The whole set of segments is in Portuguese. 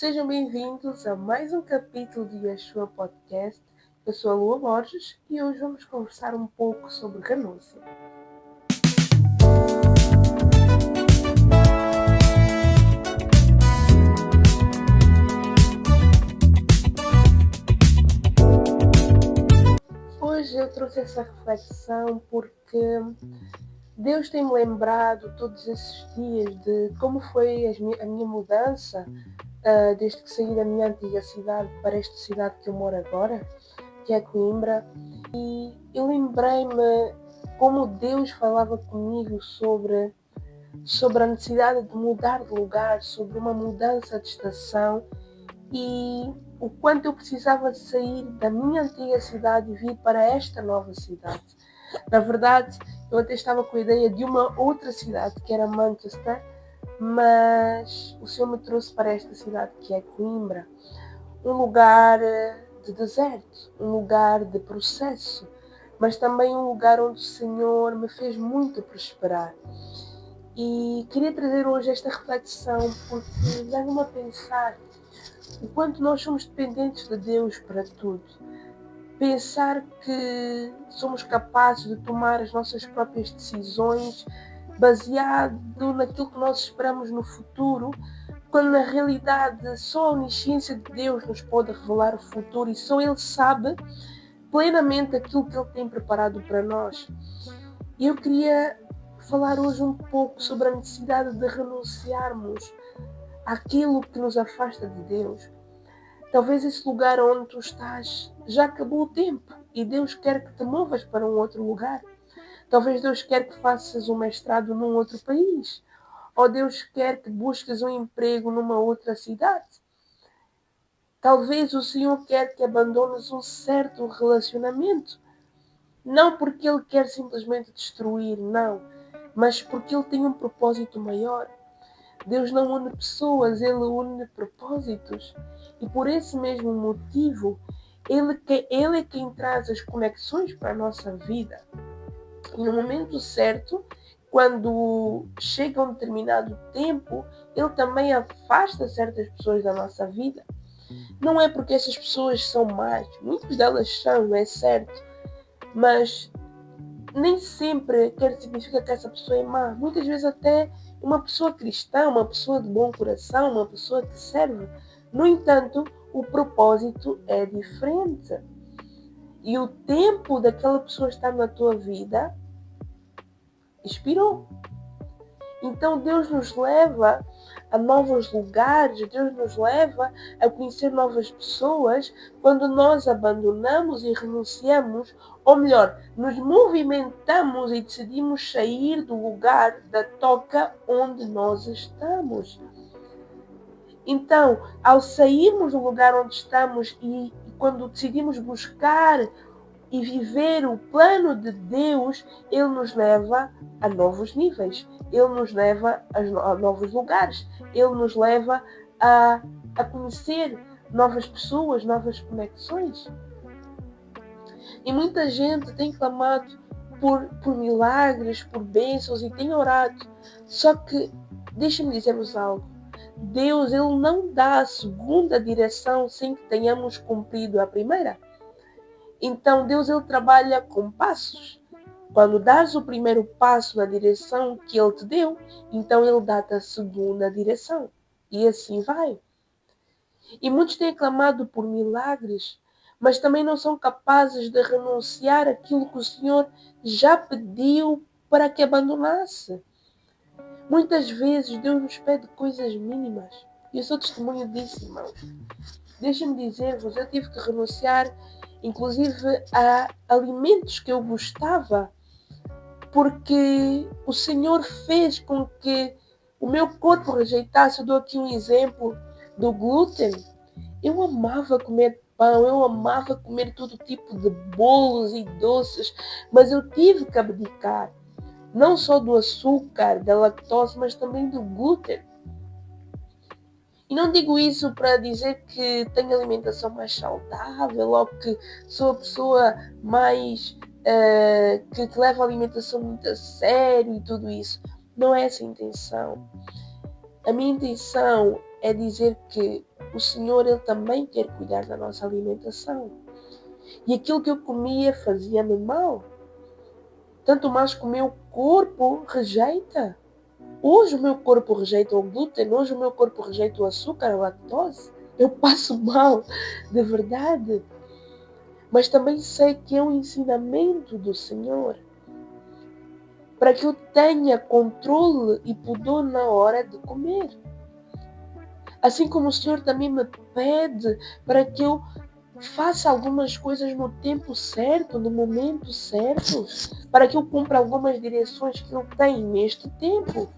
Sejam bem-vindos a mais um capítulo de Yeshua Podcast. Eu sou a Lua Borges e hoje vamos conversar um pouco sobre renúncia. Hoje eu trouxe essa reflexão porque Deus tem-me lembrado todos esses dias de como foi a minha mudança desde que saí da minha antiga cidade para esta cidade que eu moro agora, que é Coimbra. E eu lembrei-me como Deus falava comigo sobre a necessidade de mudar de lugar, sobre uma mudança de estação e o quanto eu precisava sair da minha antiga cidade e vir para esta nova cidade. Na verdade, eu até estava com a ideia de uma outra cidade, que era Manchester, mas o Senhor me trouxe para esta cidade que é Coimbra, um lugar de deserto, um lugar de processo, mas também um lugar onde o Senhor me fez muito prosperar. E queria trazer hoje esta reflexão porque leva-me a pensar o quanto nós somos dependentes de Deus para tudo. Pensar que somos capazes de tomar as nossas próprias decisões baseado naquilo que nós esperamos no futuro, quando na realidade só a onisciência de Deus nos pode revelar o futuro e só Ele sabe plenamente aquilo que Ele tem preparado para nós. E eu queria falar hoje um pouco sobre a necessidade de renunciarmos àquilo que nos afasta de Deus. Talvez esse lugar onde tu estás já acabou o tempo e Deus quer que te movas para um outro lugar. Talvez Deus quer que faças um mestrado num outro país. Ou Deus quer que busques um emprego numa outra cidade. Talvez o Senhor quer que abandones um certo relacionamento. Não porque Ele quer simplesmente destruir, não. Mas porque Ele tem um propósito maior. Deus não une pessoas, Ele une propósitos. E por esse mesmo motivo, Ele é quem traz as conexões para a nossa vida. E no momento certo, quando chega um determinado tempo, Ele também afasta certas pessoas da nossa vida. Não é porque essas pessoas são más, muitas delas são, é certo, mas nem sempre quer significar que essa pessoa é má. Muitas vezes até uma pessoa cristã, uma pessoa de bom coração, uma pessoa que serve. No entanto, o propósito é diferente. E o tempo daquela pessoa estar na tua vida expirou. Então Deus nos leva a novos lugares, Deus nos leva a conhecer novas pessoas quando nós abandonamos e renunciamos, ou melhor, nos movimentamos e decidimos sair do lugar da toca onde nós estamos. Então, ao sairmos do lugar onde estamos e quando decidimos buscar e viver o plano de Deus, Ele nos leva a novos níveis, Ele nos leva a novos lugares, Ele nos leva a conhecer novas pessoas, novas conexões. E muita gente tem clamado por milagres, por bênçãos e tem orado. Só que, deixa-me dizer-vos algo, Deus Ele não dá a segunda direção sem que tenhamos cumprido a primeira. Então Deus Ele trabalha com passos. Quando dás o primeiro passo na direção que Ele te deu, então Ele dá-te a segunda direção. E assim vai. E muitos têm clamado por milagres, mas também não são capazes de renunciar àquilo que o Senhor já pediu para que abandonasse. Muitas vezes Deus nos pede coisas mínimas. E eu sou testemunho disso, irmãos. Deixem-me dizer-vos, eu tive que renunciar inclusive a alimentos que eu gostava, porque o Senhor fez com que o meu corpo rejeitasse. Eu dou aqui um exemplo do glúten. Eu amava comer pão, eu amava comer todo tipo de bolos e doces, mas eu tive que abdicar, não só do açúcar, da lactose, mas também do glúten. E não digo isso para dizer que tenho alimentação mais saudável ou que sou a pessoa mais que leva a alimentação muito a sério e tudo isso. Não é essa a intenção. A minha intenção é dizer que o Senhor, Ele também quer cuidar da nossa alimentação. E aquilo que eu comia fazia-me mal. Tanto mais que o meu corpo rejeita. Hoje o meu corpo rejeita o glúten, hoje o meu corpo rejeita o açúcar, a lactose. Eu passo mal, de verdade. Mas também sei que é um ensinamento do Senhor, para que eu tenha controle e pudor na hora de comer. Assim como o Senhor também me pede para que eu faça algumas coisas no tempo certo, no momento certo, para que eu cumpra algumas direções que Ele tem neste tempo.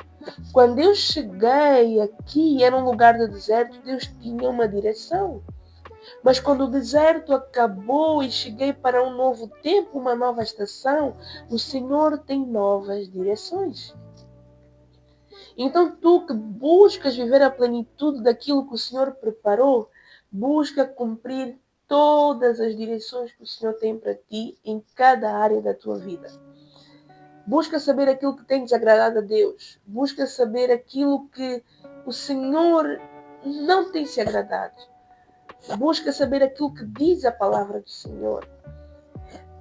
Quando eu cheguei aqui, era um lugar de deserto, Deus tinha uma direção. Mas quando o deserto acabou e cheguei para um novo tempo, uma nova estação, o Senhor tem novas direções. Então tu que buscas viver a plenitude daquilo que o Senhor preparou, busca cumprir todas as direções que o Senhor tem para ti em cada área da tua vida. Busca saber aquilo que tem desagradado a Deus. Busca saber aquilo que o Senhor não tem se agradado. Busca saber aquilo que diz a palavra do Senhor.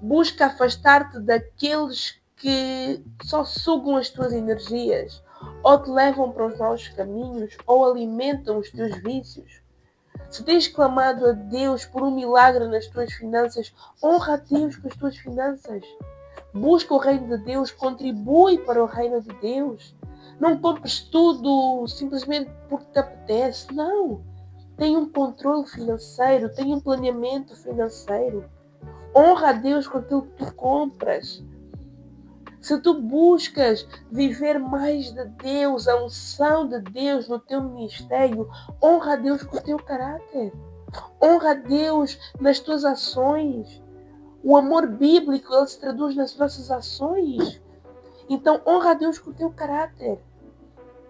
Busca afastar-te daqueles que só sugam as tuas energias, ou te levam para os maus caminhos, ou alimentam os teus vícios. Se tens clamado a Deus por um milagre nas tuas finanças, honra a Deus com as tuas finanças. Busca o reino de Deus, contribui para o reino de Deus. Não compres tudo simplesmente porque te apetece, não. Tem um controle financeiro, tem um planeamento financeiro. Honra a Deus com aquilo que tu compras. Se tu buscas viver mais de Deus, a unção de Deus no teu ministério, honra a Deus com o teu caráter. Honra a Deus nas tuas ações. O amor bíblico, ele se traduz nas nossas ações. Então, honra a Deus com o teu caráter.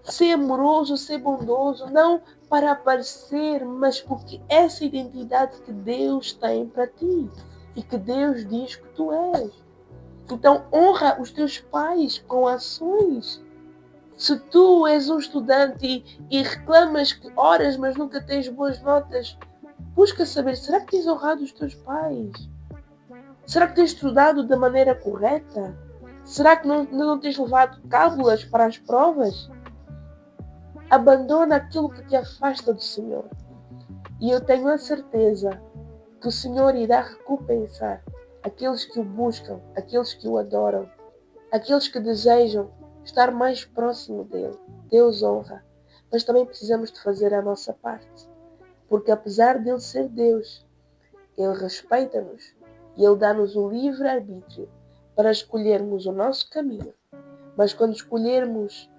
Ser amoroso, ser bondoso, não para aparecer, mas porque essa identidade que Deus tem para ti e que Deus diz que tu és. Então, honra os teus pais com ações. Se tu és um estudante e reclamas que oras, mas nunca tens boas notas, busca saber, será que tens honrado os teus pais? Será que tens estudado da maneira correta? Será que não tens levado cábulas para as provas? Abandona aquilo que te afasta do Senhor. E eu tenho a certeza que o Senhor irá recompensar aqueles que o buscam, aqueles que o adoram, aqueles que desejam estar mais próximo dele. Deus honra. Mas também precisamos de fazer a nossa parte. Porque apesar de ele ser Deus, ele respeita-nos e ele dá-nos o livre-arbítrio para escolhermos o nosso caminho. Mas quando escolhermos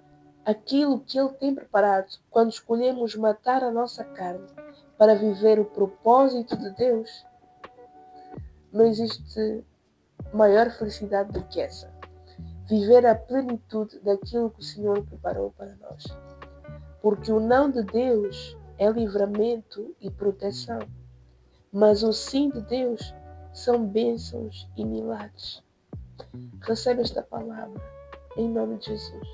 aquilo que ele tem preparado, quando escolhemos matar a nossa carne para viver o propósito de Deus, não existe maior felicidade do que essa. Viver a plenitude daquilo que o Senhor preparou para nós. Porque o não de Deus é livramento e proteção. Mas o sim de Deus são bênçãos e milagres. Recebe esta palavra em nome de Jesus.